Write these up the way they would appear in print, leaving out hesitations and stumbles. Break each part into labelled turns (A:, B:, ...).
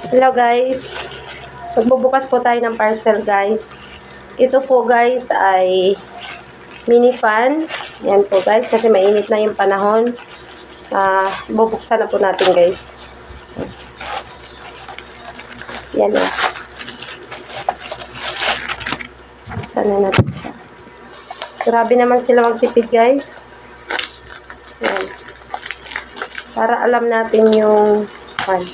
A: Hello guys. Magbubukas po tayo ng parcel guys. Ito po guys ay mini fan. Yan po guys kasi mainit na yung panahon. Bubuksan na po natin guys. Yan o. Buksan na natin siya. Grabe naman sila magtipid guys. Yan. Para alam natin yung fan.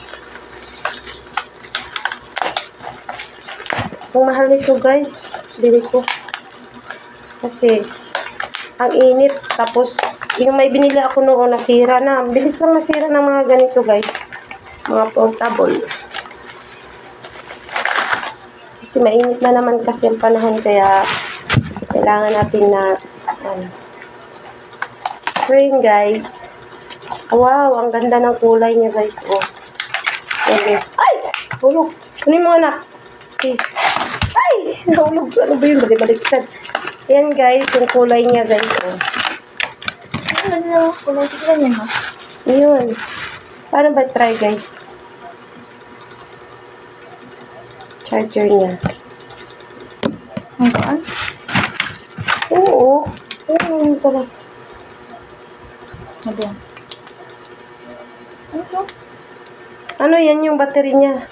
A: Ang mahal nito guys, bili ko. Kasi, ang init. Tapos, yung may binili ako noon, nasira na. Bilis lang nasira ng mga ganito guys. Mga portable. Kasi mainit na naman kasi ang panahon. Kaya, kailangan natin na, spring guys. Wow, ang ganda ng kulay niya guys. Oh. Yan guys. Ay! Hulog. Kunin mo anak. Please. Ay! Nahulog. Ano ba yun? Balik-baliktad. Yan guys, yung kulay niya guys. Oh.
B: Ano na kulay? Tignan niya, no?
A: Yun. Paano ba try guys? Charger niya.
B: Ang gaan?
A: Oo. Oo, tara.
B: Ano yan? Ano to?
A: Ano yan yung battery niya?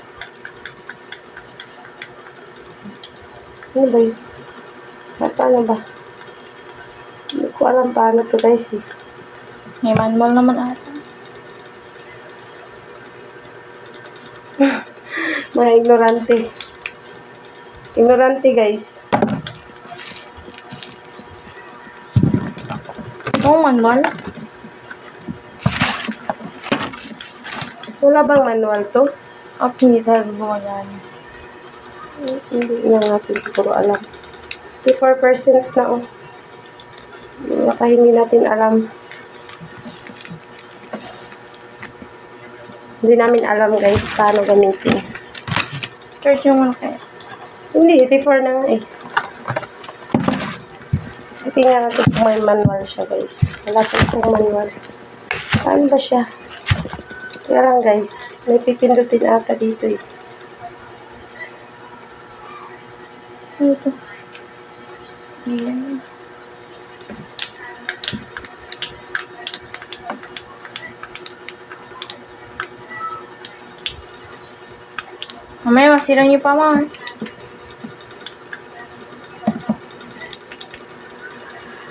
A: Ano ba yun? Paano ba? Hindi ko alam paano to guys eh.
B: May manual naman ata.
A: Mga ignorante. Ignorante guys.
B: Oo, manual?
A: Wala bang manual to?
B: Hindi talaga gumagana.
A: Hindi na natin siguro alam. 54% na oh. Baka hindi natin alam. Hindi namin alam guys paano gamitin.
B: Charge yung ano kaya?
A: Hindi, 84 na nga eh. Tingnan natin kung may manual siya guys. Wala po siyang manual. Paano ba siya? Kaya lang guys, may pipindutin ata dito eh.
B: Ano to? Ayan. Mamaya masira niyo pa man.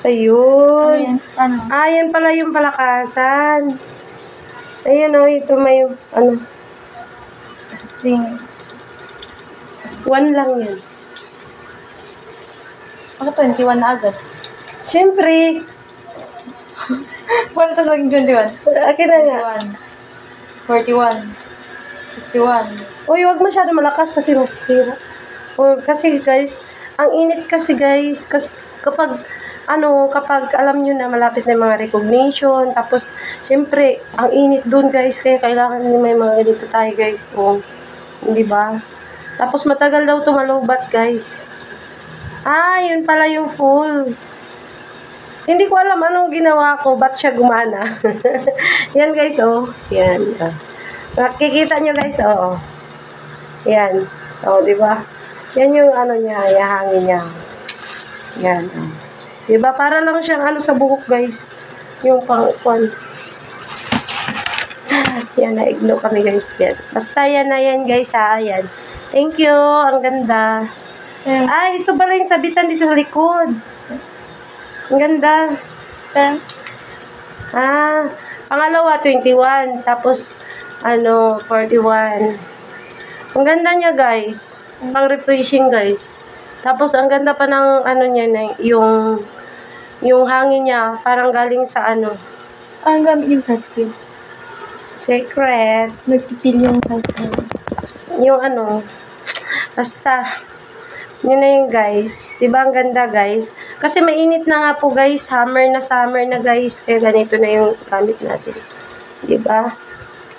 A: Ayun.
B: Ano?
A: Yan pala yung palakasan. Ayun oh, ito may ano.
B: Ring.
A: 1 lang yan.
B: Ako 21 na agad.
A: Siyempre.
B: 1 tas naging 21.
A: Akin na nga.
B: 41. 61.
A: Uy, wag masyado malakas kasi masisira. Kasi guys, ang init kasi guys. Kasi kapag alam nyo na malapit na yung mga recognition, tapos, syempre, ang init dun guys, kaya kailangan may mga ganito tayo guys. Di ba? Tapos, matagal daw tumalobat guys. Yun pala yung full. Hindi ko alam anong ginawa ko, ba't siya gumana. Yan guys, oh. Yan. Makikita nyo guys, oh. Yan. Oh, di ba? Yan yung ano niya, yung hangin niya. Yan. Diba? Para lang siyang sa buhok, guys. Yung pang-kwan. Yan, na-ignore kami, guys. Yan. Basta yan na yan, guys, ha. Yan. Thank you. Ang ganda. Ito pala yung sabitan dito sa likod. Ang ganda. Pangalawa, 21. Tapos, 41. Ang ganda niya, guys. Pang-refreshing, guys. Tapos, ang ganda pa ng, niya, yung hangin niya, parang galing sa
B: Ang gamit yung sunscreen.
A: Secret.
B: Nagpipil yung sunscreen.
A: Yung basta, yun na yun, guys. Diba, ang ganda, guys? Kasi mainit na nga po, guys. Summer na, guys. Kaya ganito na yung gamit natin. Diba?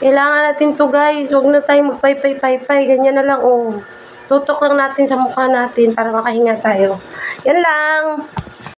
A: Kailangan natin to, guys. Huwag na tayong magpay-pay-pay-pay. Ganyan na lang, oh. Tutok lang natin sa mukha natin para makahinga tayo. Yan lang.